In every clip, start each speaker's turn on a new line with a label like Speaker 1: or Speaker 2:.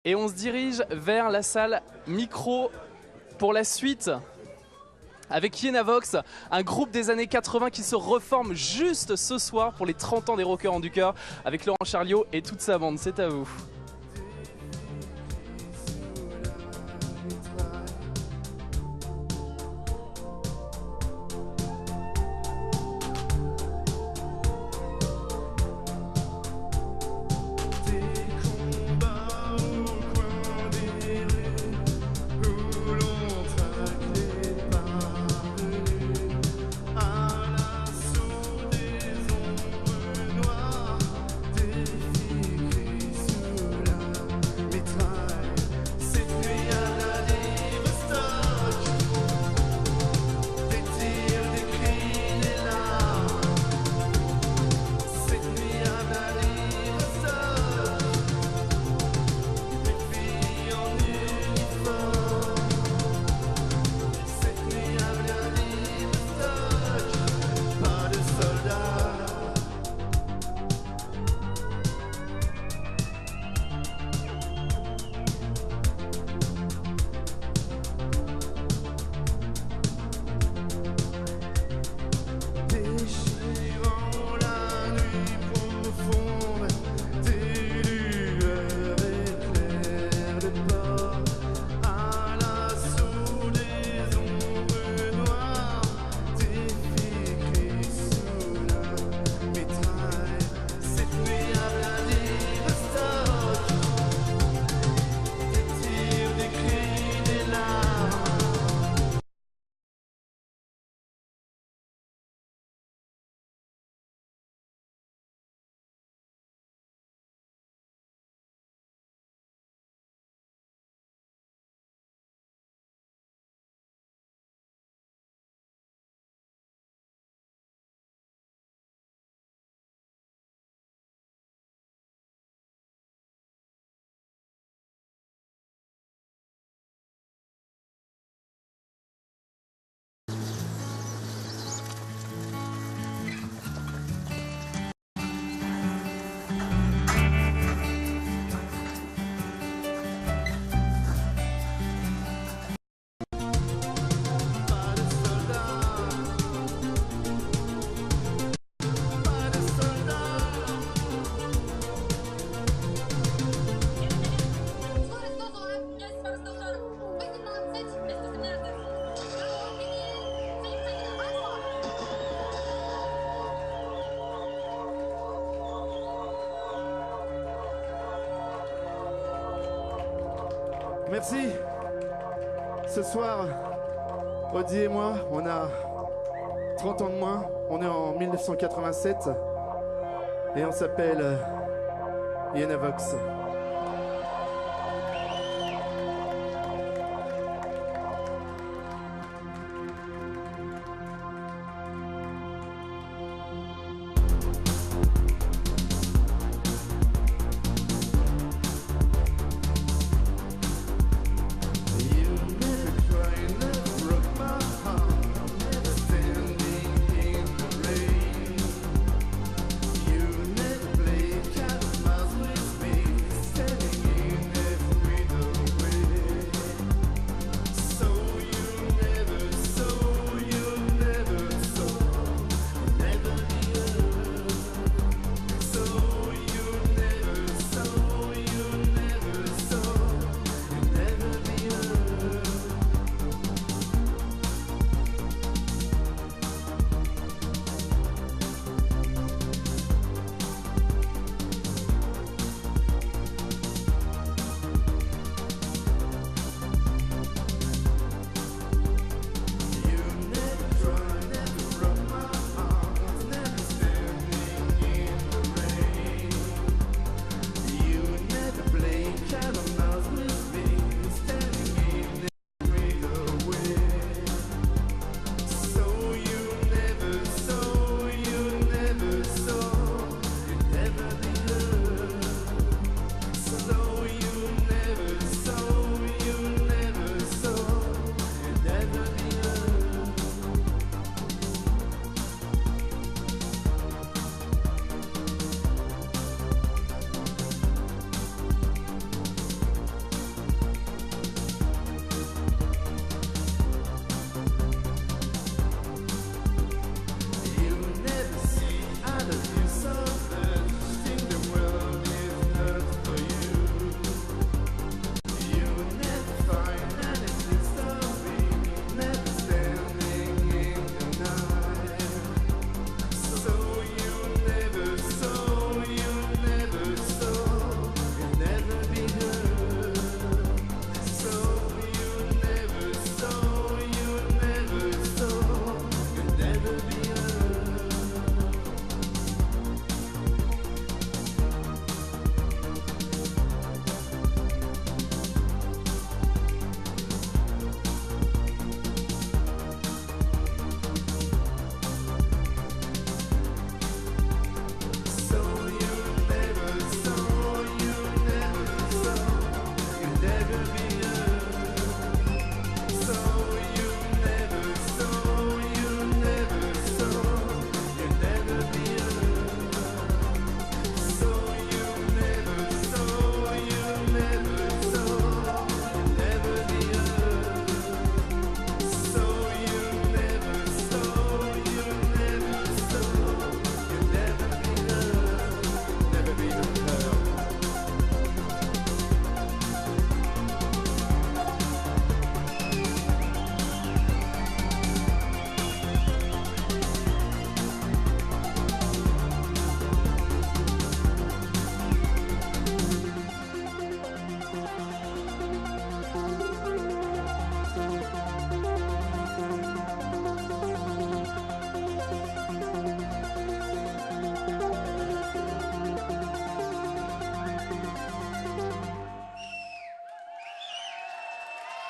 Speaker 1: Et on se dirige vers la salle micro pour la suite avec Yenavox, un groupe des années 80 qui se reforme juste ce soir pour les 30 ans des Rockers en du cœur avec Laurent Charliot et toute sa bande. C'est à vous.
Speaker 2: Merci. Ce soir, Audi et moi, on a 30 ans de moins. On est en 1987 et on s'appelle Yenavox.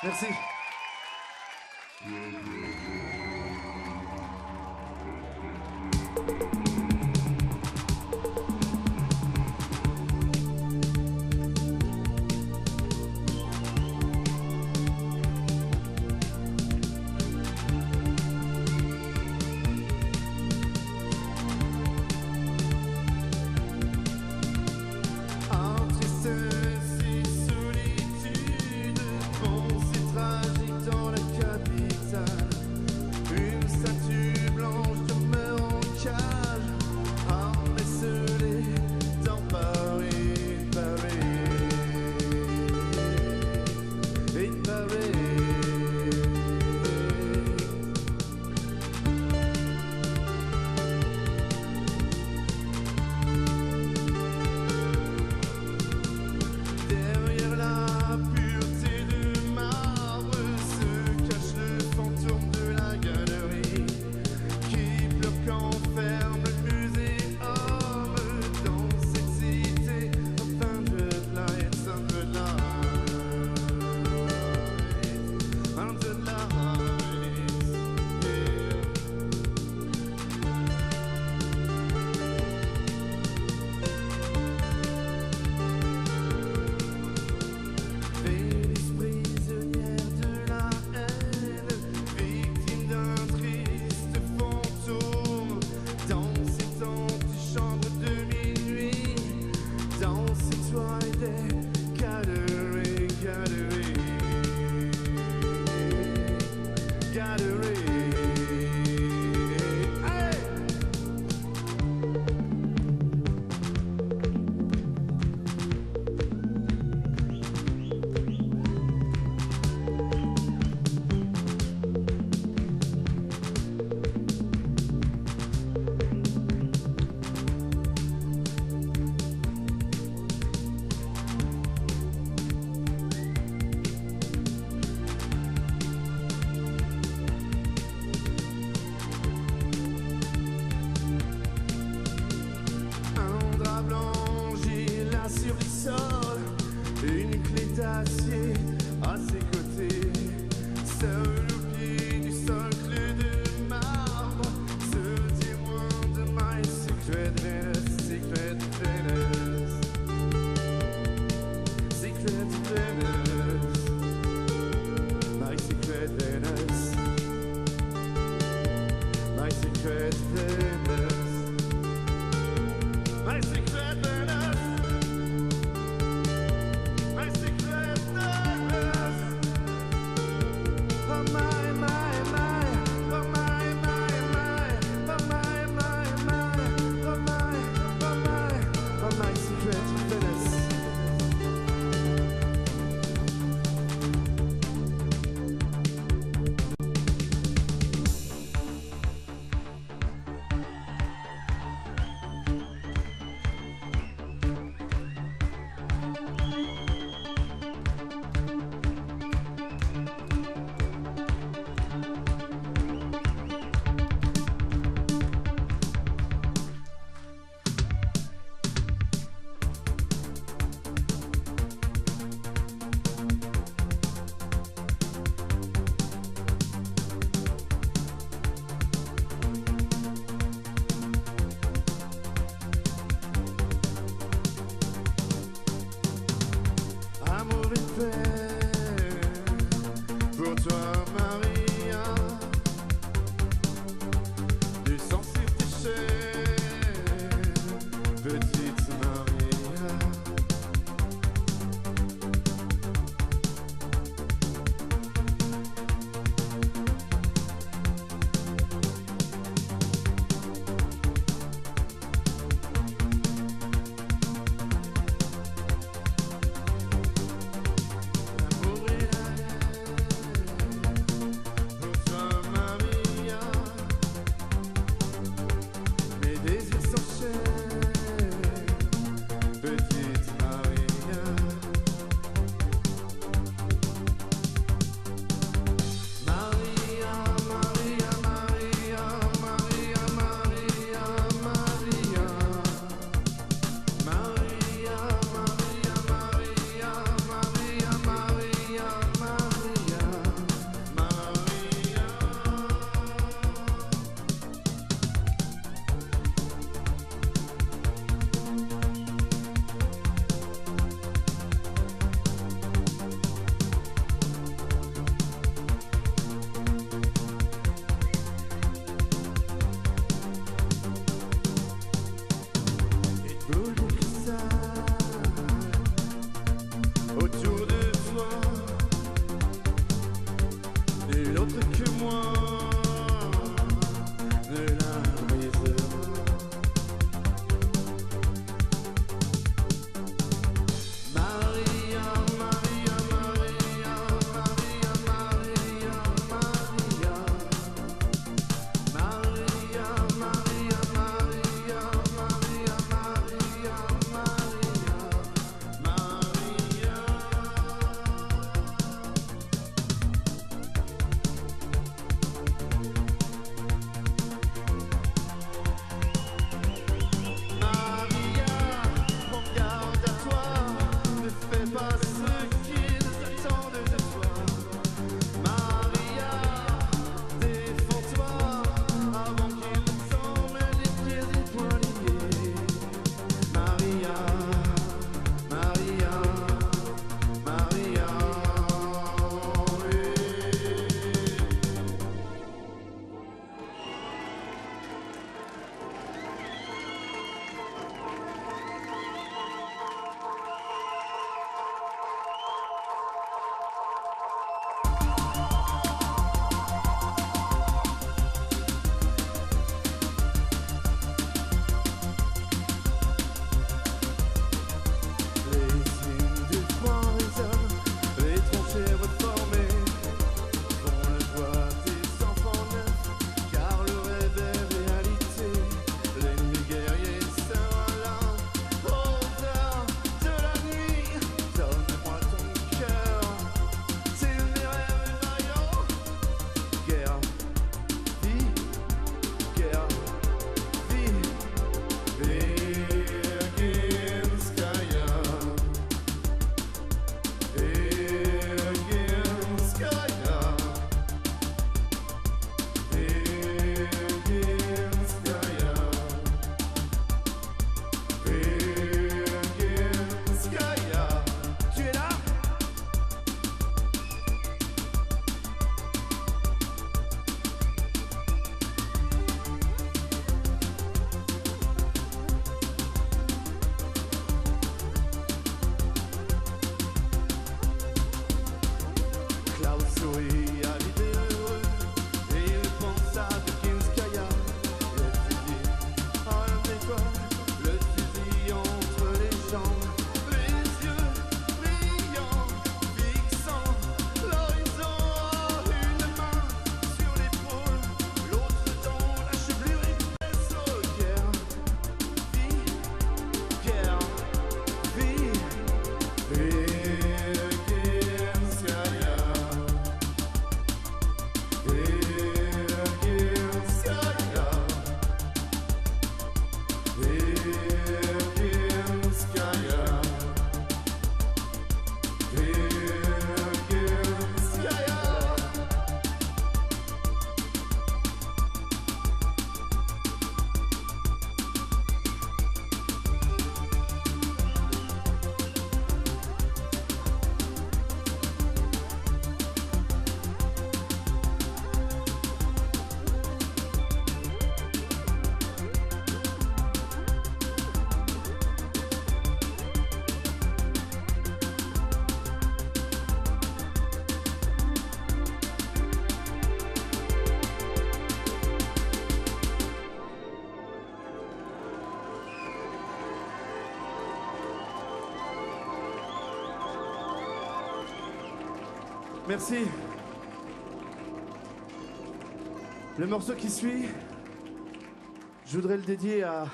Speaker 2: Merci. Merci. Le morceau qui suit, je voudrais le dédier à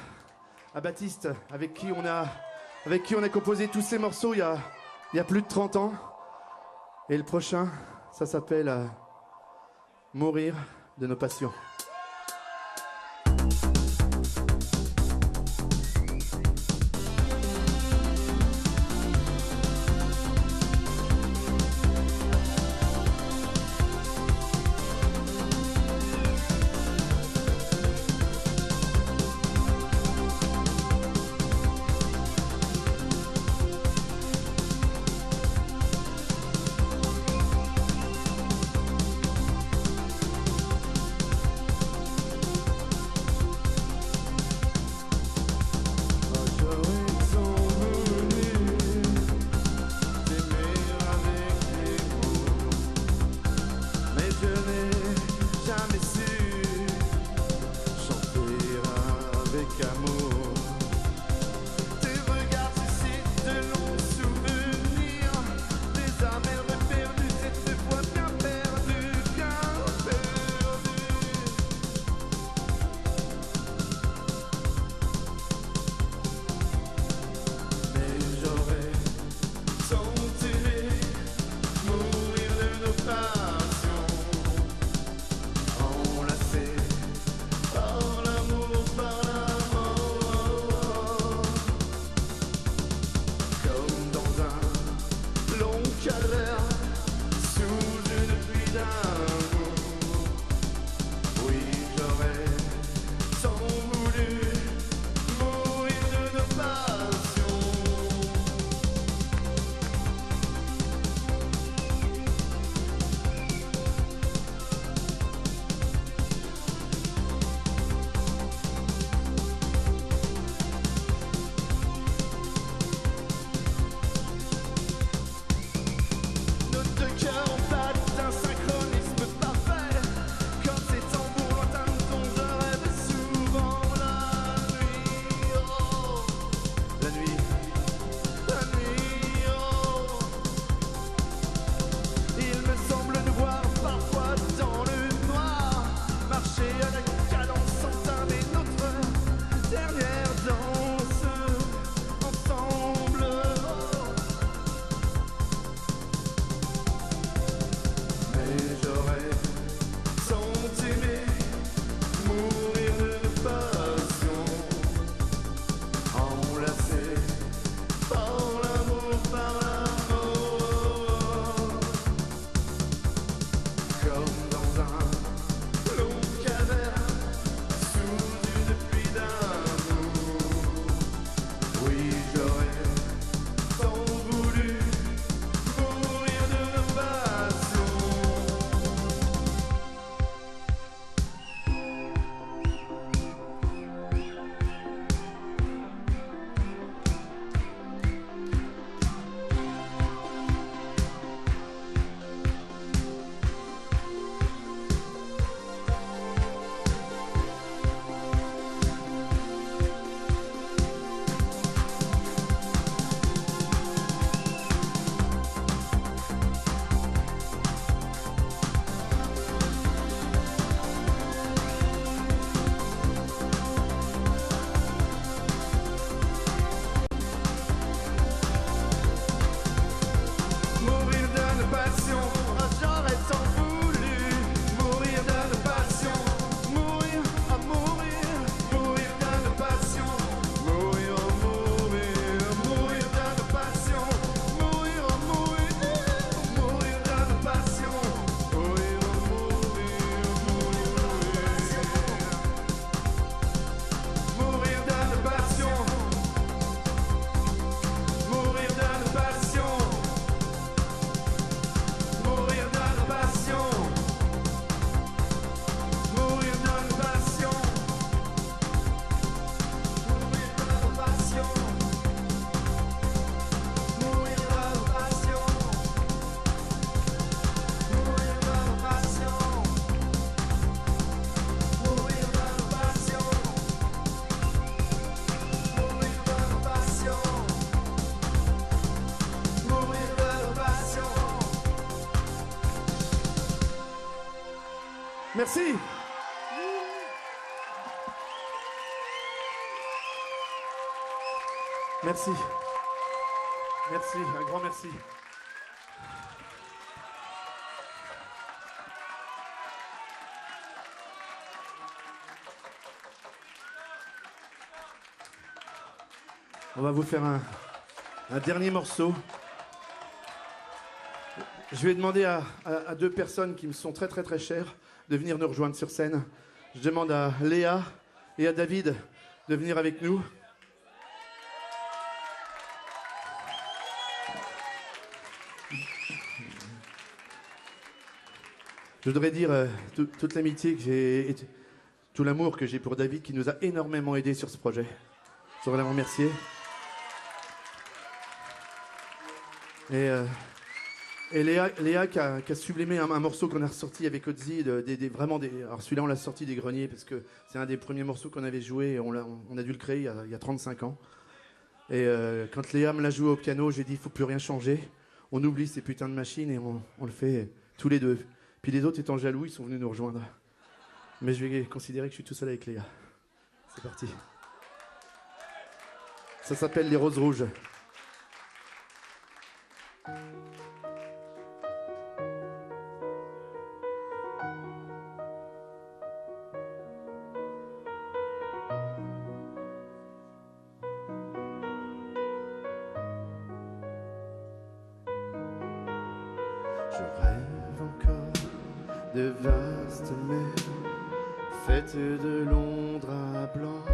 Speaker 2: Baptiste, avec qui on a composé tous ces morceaux il y a plus de 30 ans. Et le prochain, ça s'appelle Mourir de nos passions. Merci. Merci. Merci, un grand merci. On va vous faire un dernier morceau. Je vais demander à deux personnes qui me sont très très très chères de venir nous rejoindre sur scène. Je demande à Léa et à David de venir avec nous. Je voudrais dire toute l'amitié que j'ai, tout l'amour que j'ai pour David qui nous a énormément aidés sur ce projet. Je voudrais le remercier. Et Léa qui a sublimé un morceau qu'on a ressorti avec Ozzy, alors celui-là on l'a sorti des greniers parce que c'est un des premiers morceaux qu'on avait joué et on a dû le créer il y a 35 ans. Et quand Léa me l'a joué au piano, j'ai dit il faut plus rien changer, on oublie ces putains de machines et on le fait tous les deux. Puis les autres étant jaloux, ils sont venus nous rejoindre. Mais je vais considérer que je suis tout seul avec Léa. C'est parti. Ça s'appelle Les Roses Rouges. Je rêve encore de vastes mers, faites de Londres à Blanc,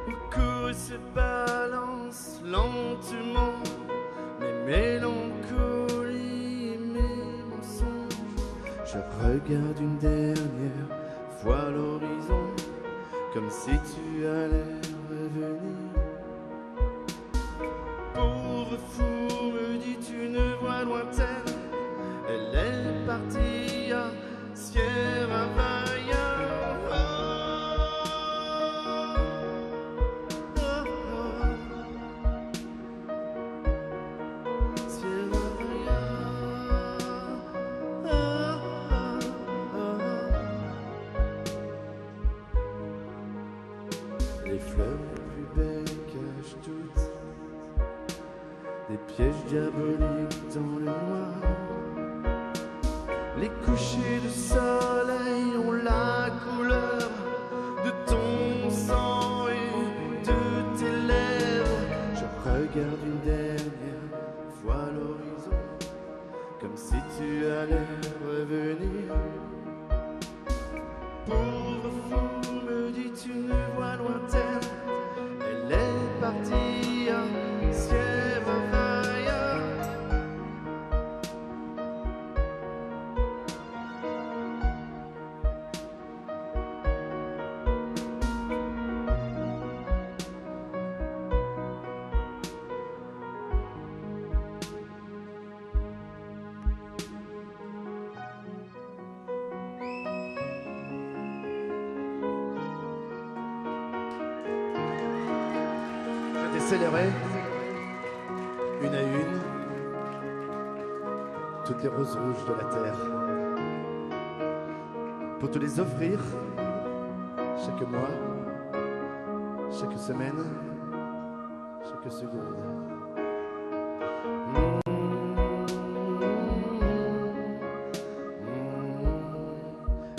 Speaker 2: où courent se balancent lentement mes mélancolies et mes mensonges. Je regarde une dernière fois l'horizon, comme si tu allais revenir. Pauvre fou, me dit une voix lointaine, elle est partie à Sierra Vaya. Sierra Vaya. Les fleurs les plus belles cachent toutes des pièges diaboliques dans le noir. Les couchers de soleil ont la couleur de ton sang et de tes lèvres. Je regarde une dernière fois l'horizon, comme si tu allais revenir. Pauvre fou, me dit une voix lointaine, elle est partie à Sierra Vaya. Je vais décélérer, une à une, toutes les roses rouges de la terre, pour te les offrir chaque mois, chaque semaine, chaque seconde.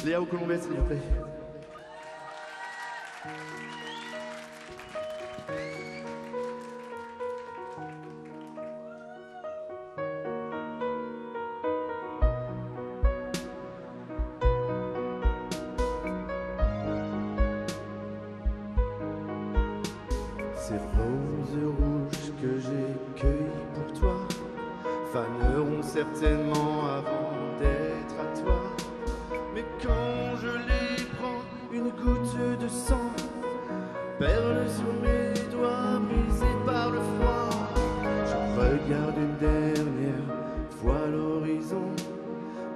Speaker 2: Léa au Colombais, s'il vous plaît. Ces roses rouges que j'ai cueillies pour toi faneront certainement avant d'être à toi. Mais quand je les prends, une goutte de sang perle sur mes doigts brisés par le froid. Je regarde une dernière fois l'horizon,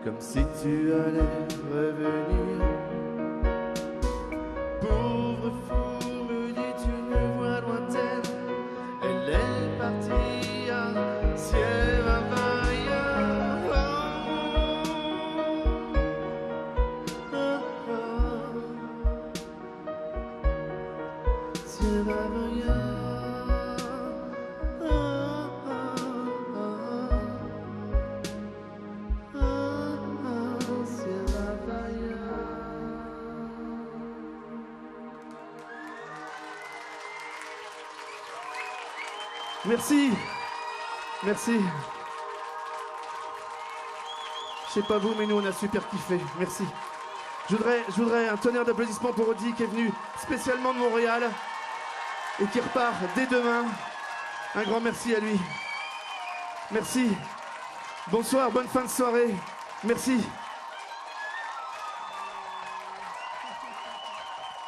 Speaker 2: comme si tu allais revenir. Pauvre fou, me dit une voix lointaine, elle est partie à Sierra Vaya. Merci. Merci. Je sais pas vous, mais nous on a super kiffé. Merci. Je voudrais un tonnerre d'applaudissements pour Audi qui est venu spécialement de Montréal et qui repart dès demain. Un grand merci à lui. Merci. Bonsoir, bonne fin de soirée. Merci.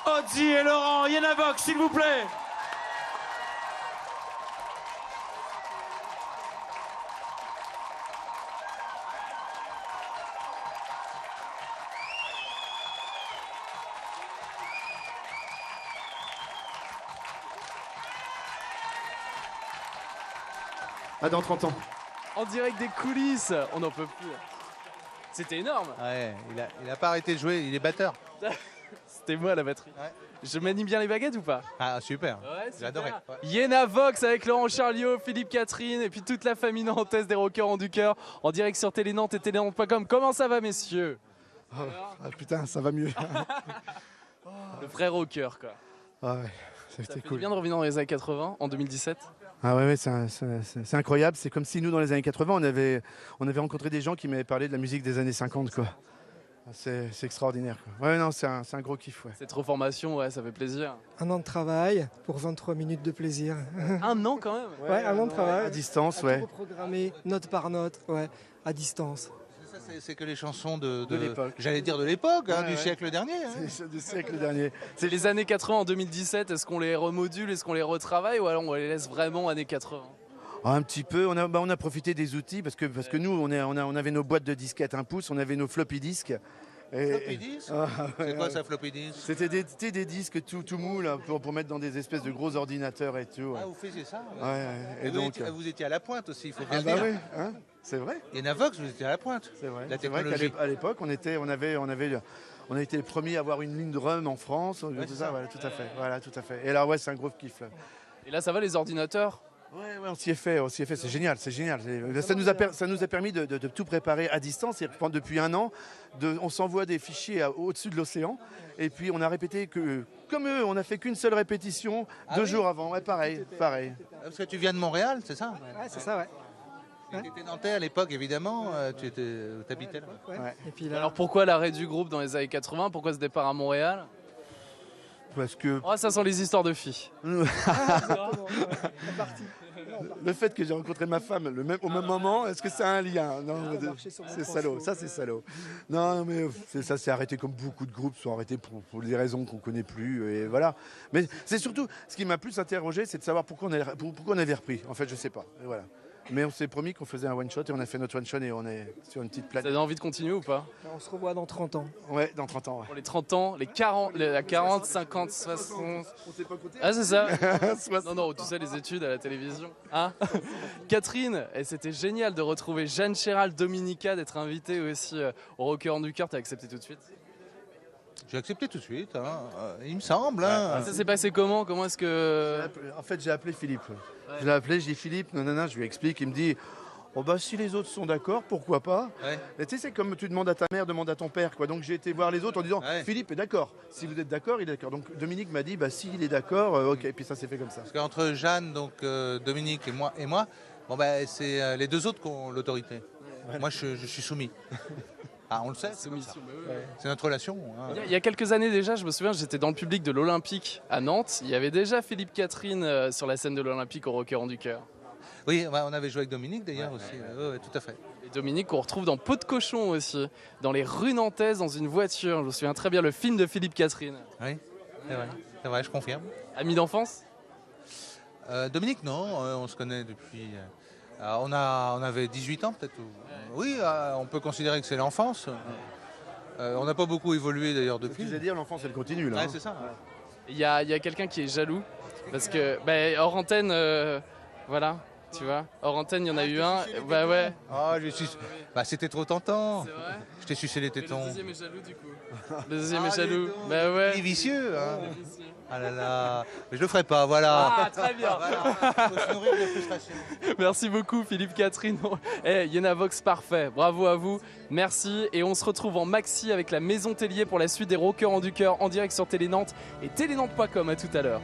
Speaker 3: Audi et Laurent, Yéna Vox, s'il vous plaît.
Speaker 2: À dans 30 ans.
Speaker 1: En direct des coulisses, on n'en peut plus. C'était énorme.
Speaker 4: Ouais, il a pas arrêté de jouer, il est batteur.
Speaker 1: C'était moi la batterie.
Speaker 4: Ouais.
Speaker 1: Je manie bien les baguettes ou pas?
Speaker 4: Ah super,
Speaker 1: Ouais,
Speaker 4: j'ai adoré. Ouais.
Speaker 1: Yéna Vox avec Laurent Charliot, Philippe Catherine et puis toute la famille nantaise des rockers en du cœur en direct sur Télé Nantes et télénantes.com. Comment ça va messieurs?
Speaker 2: Ah putain, ça va mieux.
Speaker 1: Le vrai rocker quoi.
Speaker 2: Ah ouais, ça a
Speaker 1: Ça
Speaker 2: été
Speaker 1: fait
Speaker 2: cool.
Speaker 1: bien de revenir dans les années 80 en 2017.
Speaker 2: Ah ouais, c'est incroyable. C'est comme si nous, dans les années 80, on avait rencontré des gens qui m'avaient parlé de la musique des années 50, quoi. C'est extraordinaire, quoi. Ouais, non, c'est un gros kiff, ouais.
Speaker 1: Cette reformation, ouais, ça fait plaisir.
Speaker 5: Un an de travail pour 23 minutes de plaisir.
Speaker 1: Un an quand même.
Speaker 5: Ouais, un an de travail.
Speaker 2: À distance,
Speaker 5: À
Speaker 2: ouais.
Speaker 5: tout reprogrammer, note par note, ouais, à distance.
Speaker 4: Ça, c'est que les chansons de
Speaker 2: l'époque.
Speaker 4: J'allais dire de l'époque, hein,
Speaker 2: Ouais,
Speaker 4: du
Speaker 2: ouais.
Speaker 4: siècle dernier. Hein.
Speaker 2: C'est du siècle dernier.
Speaker 1: C'est les années 80 en 2017, est-ce qu'on les remodule, est-ce qu'on les retravaille ou alors on les laisse vraiment années 80?
Speaker 2: Un petit peu. On a profité des outils parce que nous, on avait nos boîtes de disquettes 1 pouce, on avait nos floppy disques.
Speaker 4: Floppy disk
Speaker 2: Ah, ouais,
Speaker 4: C'est quoi
Speaker 2: ouais.
Speaker 4: ça, floppy disk?
Speaker 2: C'était des disques tout mous là, pour mettre dans des espèces de gros ordinateurs et tout. Ouais.
Speaker 4: Ah, vous faisiez ça
Speaker 2: Ouais, ouais. Et donc,
Speaker 4: vous étiez à la pointe aussi, il faut bien
Speaker 2: ah
Speaker 4: le
Speaker 2: bah
Speaker 4: dire.
Speaker 2: ouais, hein, c'est vrai.
Speaker 4: Yéna Vox, vous étiez à la pointe.
Speaker 2: C'est vrai.
Speaker 4: La
Speaker 2: C'est vrai
Speaker 4: technologie.
Speaker 2: qu'à l'époque, on a été les premiers à avoir une ligne drum en France. Tout
Speaker 4: c'est
Speaker 2: ça,
Speaker 4: ça.
Speaker 2: voilà, tout à fait. Voilà, tout à fait. Et là, ouais, c'est un gros kiff. Là.
Speaker 1: Et là ça va les ordinateurs?
Speaker 2: Ouais, on s'y est fait, c'est génial, c'est génial. Ça nous a permis de tout préparer à distance. Et depuis un an, on s'envoie des fichiers au-dessus de l'océan. Et puis on a répété comme eux, on n'a fait qu'une seule répétition 2 jours avant. Ouais, pareil.
Speaker 4: Parce que tu viens de Montréal, c'est ça?
Speaker 5: Ouais, c'est ça, ouais.
Speaker 4: Tu étais nantais à l'époque, évidemment. Tu habitais là.
Speaker 2: Ouais.
Speaker 5: Et puis là,
Speaker 1: Alors pourquoi l'arrêt du groupe dans les années 80? Pourquoi ce départ à Montréal?
Speaker 2: Parce que
Speaker 1: Oh, ça sent les histoires de filles.
Speaker 2: le fait que j'ai rencontré ma femme au même moment, est-ce que c'est un lien? Non,
Speaker 5: marché sur mon
Speaker 2: c'est
Speaker 5: transfo.
Speaker 2: salaud, ça c'est salaud. Non, mais ça s'est arrêté comme beaucoup de groupes sont arrêtés pour des raisons qu'on connaît plus, et voilà. Mais c'est surtout, ce qui m'a plus interrogé, c'est de savoir pourquoi on avait repris. En fait, je sais pas, et voilà. Mais on s'est promis qu'on faisait un one shot et on a fait notre one shot et on est sur une petite
Speaker 1: Vous
Speaker 2: planète.
Speaker 1: avez envie de continuer ou pas?
Speaker 5: on se revoit dans 30 ans.
Speaker 2: Ouais, dans 30 ans. Ouais.
Speaker 1: Pour les 30 ans, les 40, la 40, 50, 60...
Speaker 2: On s'est pas compté.
Speaker 1: Ah c'est ça?
Speaker 2: 60.
Speaker 1: Non, non, tu sais, les études à la télévision. Hein? Catherine, et c'était génial de retrouver Jeanne Chéral, Dominica, d'être invitée aussi au Rocker en du cœur. T'as accepté tout de suite?
Speaker 4: J'ai accepté tout de suite, hein. Il me semble. Hein.
Speaker 1: Ça s'est passé comment? Comment est-ce que...
Speaker 2: En fait, j'ai appelé Philippe. Je l'ai appelé, je dis Philippe, non, je lui explique, il me dit. Oh bah si les autres sont d'accord, pourquoi pas?
Speaker 4: Ouais.
Speaker 2: Mais tu sais, c'est comme tu demandes à ta mère, demande à ton père, quoi. Donc j'ai été voir les autres en disant
Speaker 4: Ouais.
Speaker 2: Philippe est d'accord. Si vous êtes d'accord, il est d'accord. Donc Dominique m'a dit bah si il est d'accord, ok. Et puis ça s'est fait comme ça.
Speaker 4: Parce qu'entre Jeanne, donc Dominique et moi, bon bah, c'est les deux autres qui ont l'autorité. Moi, je suis soumis. Ah, on le sait,
Speaker 1: Soumission, bah oui.
Speaker 4: c'est notre relation. Hein.
Speaker 1: Il y a quelques années déjà, je me souviens, j'étais dans le public de l'Olympique à Nantes. Il y avait déjà Philippe Catherine sur la scène de l'Olympique au Rocker en du cœur.
Speaker 4: Oui, on avait joué avec Dominique d'ailleurs aussi. Ouais, tout à fait.
Speaker 1: Et Dominique qu'on retrouve dans Peau de cochon aussi, dans les rues nantaises, dans une voiture. Je me souviens très bien le film de Philippe Catherine.
Speaker 4: Oui, c'est vrai, je confirme.
Speaker 1: Ami d'enfance?
Speaker 4: Dominique, non, on se connaît depuis. On avait 18 ans peut-être. Oui, on peut considérer que c'est l'enfance. On n'a pas beaucoup évolué d'ailleurs
Speaker 2: Ce que
Speaker 4: depuis.
Speaker 2: je veux dire, l'enfance elle continue là.
Speaker 4: Ouais,
Speaker 2: hein.
Speaker 4: c'est ça.
Speaker 1: Il y a quelqu'un qui est jaloux parce que hors antenne, voilà, tu vois, hors antenne il y en a eu un, bah ouais.
Speaker 4: Ah, c'était trop tentant.
Speaker 1: C'est vrai.
Speaker 4: Je t'ai sucé les
Speaker 1: Mais le
Speaker 4: tétons.
Speaker 1: deuxième est jaloux du coup. Le deuxième est
Speaker 4: Ah,
Speaker 1: jaloux.
Speaker 4: dis donc,
Speaker 1: Bah
Speaker 4: Il est
Speaker 1: ouais.
Speaker 4: vicieux. Hein. Ah là là. Mais je le ferai pas, voilà.
Speaker 1: Ah très bien.
Speaker 4: Voilà. Faut se nourrir de frustration.
Speaker 1: Merci beaucoup Philippe Catherine. Eh, Yéna Vox parfait. Bravo à vous. Merci et on se retrouve en maxi avec la Maison Tellier pour la suite des Rockers en du cœur en direct sur Télé Nantes et télénantes.com. À tout à l'heure.